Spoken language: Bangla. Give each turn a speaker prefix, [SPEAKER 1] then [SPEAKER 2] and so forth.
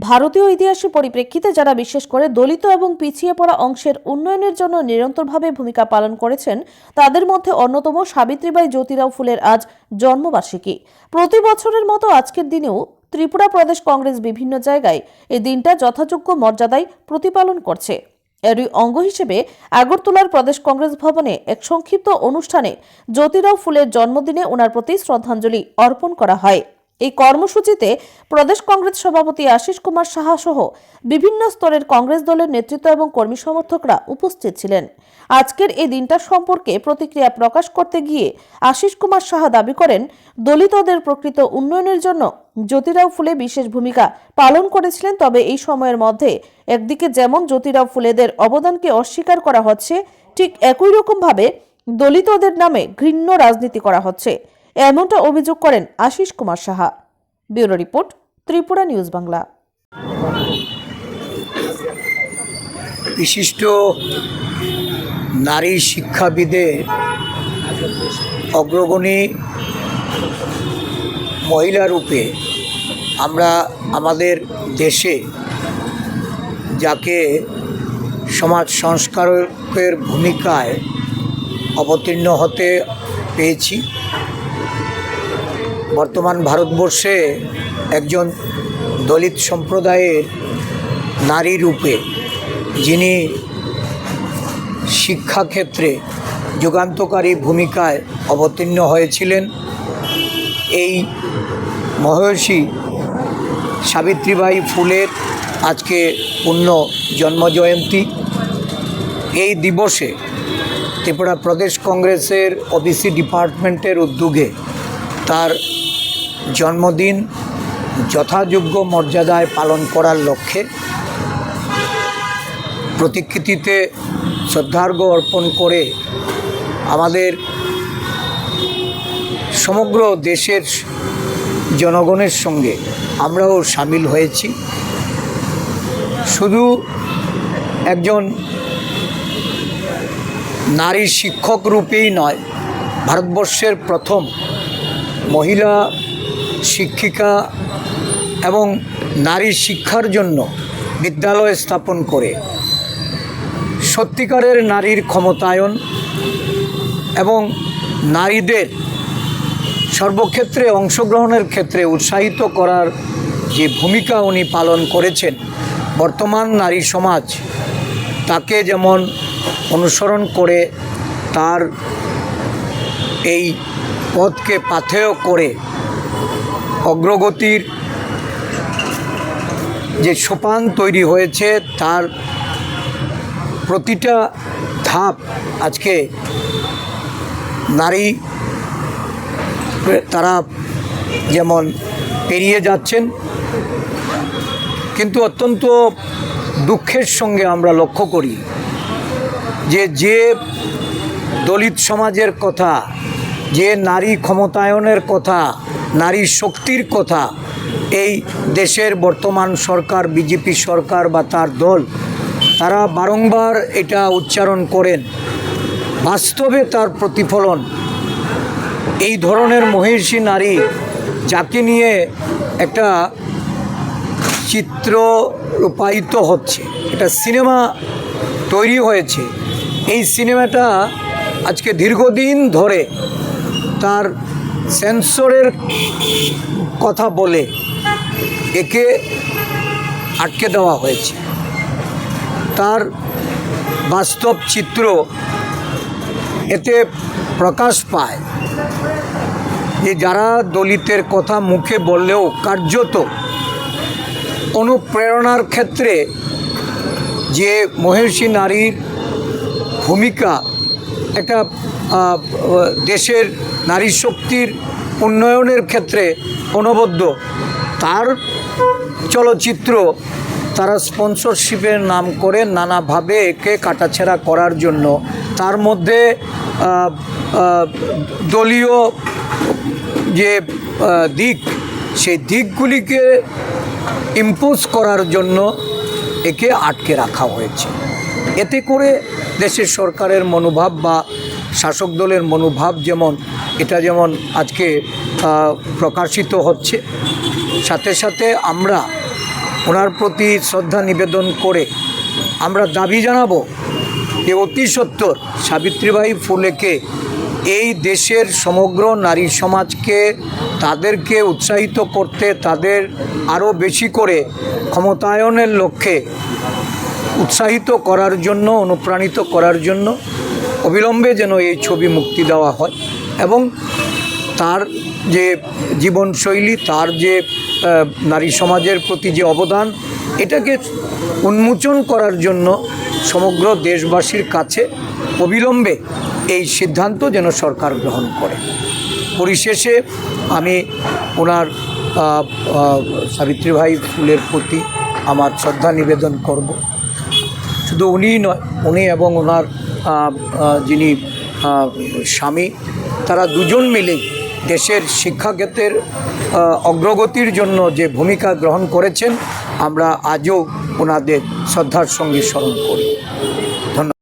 [SPEAKER 1] ভারতীয় ইতিহাসের পরিপ্রেক্ষিতে যারা বিশেষ করে দলিত এবং পিছিয়ে পড়া অংশের উন্নয়নের জন্য নিরন্তরভাবে ভূমিকা পালন করেছেন তাদের মধ্যে অন্যতম সাবিত্রীবাই জ্যোতিরাও ফুলের আজ জন্মবার্ষিকী। প্রতি বছরের মতো আজকের দিনেও ত্রিপুরা প্রদেশ কংগ্রেস বিভিন্ন জায়গায় এই দিনটা যথাযোগ্য মর্যাদায় প্রতিপালন করছে। এরই অঙ্গ হিসেবে আগরতলার প্রদেশ কংগ্রেস ভবনে এক সংক্ষিপ্ত অনুষ্ঠানে জ্যোতিরাও ফুলের জন্মদিনে ওনার প্রতি শ্রদ্ধাঞ্জলি অর্পণ করা হয়। এই কর্মসূচিতে প্রদেশ কংগ্রেস সভাপতি আশিস কুমার সাহা সহ বিভিন্ন স্তরের কংগ্রেস দলের নেতৃত্ব এবং কর্মী সমর্থকরা উপস্থিত ছিলেন। আজকের এই দিনটা সম্পর্কে প্রতিক্রিয়া প্রকাশ করতে গিয়ে আশিস কুমার সাহা দাবি করেন, দলিতদের প্রকৃত উন্নয়নের জন্য জ্যোতিরাও ফুলে বিশেষ ভূমিকা পালন করেছিলেন। তবে এই সময়ের মধ্যে একদিকে যেমন জ্যোতিরাও ফুলেদের অবদানকে অস্বীকার করা হচ্ছে, ঠিক একই রকমভাবে দলিতদের নামে ঘৃণ্য রাজনীতি করা হচ্ছে, এমনটা অভিযোগ করেন Ashis Kumar Saha. Bureau report, Tripura news Bangla.
[SPEAKER 2] বিশিষ্ট নারী শিক্ষাবিদের অগ্রগণী মহিলা রূপে আমরা আমাদের দেশে যাকে সমাজ সংস্কারকের ভূমিকায় অবতীর্ণ হতে পেয়েছি, বর্তমান ভারতবর্ষে একজন দলিত সম্প্রদায়ের নারী রূপে যিনি শিক্ষাক্ষেত্রে যুগান্তকারী ভূমিকায় অবতীর্ণ হয়েছিলেন, এই মহর্ষি সাবিত্রীবাই ফুলের আজকে পূর্ণ জন্মজয়ন্তী। এই দিবসে ত্রিপুরা প্রদেশ কংগ্রেসের ওবিসি ডিপার্টমেন্টের উদ্যোগে তার জন্মদিন যথাযোগ্য মর্যাদায় পালন করার লক্ষ্যে প্রতিকৃতিতে শ্রদ্ধার্ঘ্য অর্পণ করে আমাদের সমগ্র দেশের জনগণের সঙ্গে আমরাও সামিল হয়েছি। শুধু একজন নারী শিক্ষক রূপেই নয়, ভারতবর্ষের প্রথম মহিলা শিক্ষিকা এবং নারী শিক্ষার জন্য বিদ্যালয় স্থাপন করে সত্যিকারের নারীর ক্ষমতায়ন এবং নারীদের সর্বক্ষেত্রে অংশগ্রহণের ক্ষেত্রে উৎসাহিত করার যে ভূমিকা উনি পালন করেছেন, বর্তমান নারী সমাজ তাকে যেমন অনুসরণ করে তার এই পথকে পাথেয় করে অগ্রগতির যে সোপান তৈরি হয়েছে, তার প্রতিটা ধাপ আজকে নারী তারা যেমন পেরিয়ে যাচ্ছেন, কিন্তু অত্যন্ত দুঃখের সঙ্গে আমরা লক্ষ্য করি যে দলিত সমাজের কথা, যে নারী ক্ষমতায়নের কথা, নারী শক্তির কথা এই দেশের বর্তমান সরকার, বিজেপি সরকার বা তার দল, তারা বারংবার এটা উচ্চারণ করেন, বাস্তবে তার প্রতিফলন এই ধরনের মহিষী নারী যাকে নিয়ে একটা চিত্র রূপায়িত হচ্ছে, একটা সিনেমা তৈরি হয়েছে। এই সিনেমাটা আজকে দীর্ঘদিন ধরে তার সেন্সরের কথা বলে একে আটকে দেওয়া হয়েছে। তার বাস্তব চিত্র এতে প্রকাশ পায় যে যারা দলিতের কথা মুখে বললেও কার্যত অনুপ্রেরণার ক্ষেত্রে যে মহিষী নারীর ভূমিকা, একটা দেশের নারী শক্তির উন্নয়নের ক্ষেত্রে অনবদ্য, তার চলচ্চিত্র তারা স্পন্সরশিপের নাম করে নানাভাবে একে কাটাছেঁড়া করার জন্য, তার মধ্যে দলীয় যে দিক, সেই দিকগুলিকে ইম্পোজ করার জন্য একে আটকে রাখা হয়েছে। এতে করে দেশের সরকারের মনোভাব বা শাসক দলের মনোভাব যেমন আজকে প্রকাশিত হচ্ছে, সাথে সাথে আমরা ওনার প্রতি শ্রদ্ধা নিবেদন করে আমরা দাবি জানাবো যে অতি সত্বর সাবিত্রীবাঈ ফুলেকে এই দেশের সমগ্র নারী সমাজকে তাদেরকে উৎসাহিত করতে, তাদের আরও বেশি করে ক্ষমতায়নের লক্ষ্যে উৎসাহিত করার জন্য, অনুপ্রাণিত করার জন্য অবিলম্বে যেন এই ছবি মুক্তি দেওয়া হয় এবং তার যে জীবনশৈলী, তার যে নারী সমাজের প্রতি যে অবদান, এটাকে উন্মোচন করার জন্য সমগ্র দেশবাসীর কাছে অবিলম্বে এই সিদ্ধান্ত যেন সরকার গ্রহণ করে। পরিশেষে আমি ওনার সাবিত্রীবাঈ ফুলের প্রতি আমার শ্রদ্ধা নিবেদন করব। শুধু উনিই নয়, উনি এবং ওনার যিনি স্বামী, তারা দুজন মিলেই দেশের শিক্ষাক্ষেত্রের অগ্রগতির জন্য যে ভূমিকা গ্রহণ করেছেন, আমরা আজও ওনাদের শ্রদ্ধার সঙ্গে স্মরণ করি। ধন্যবাদ।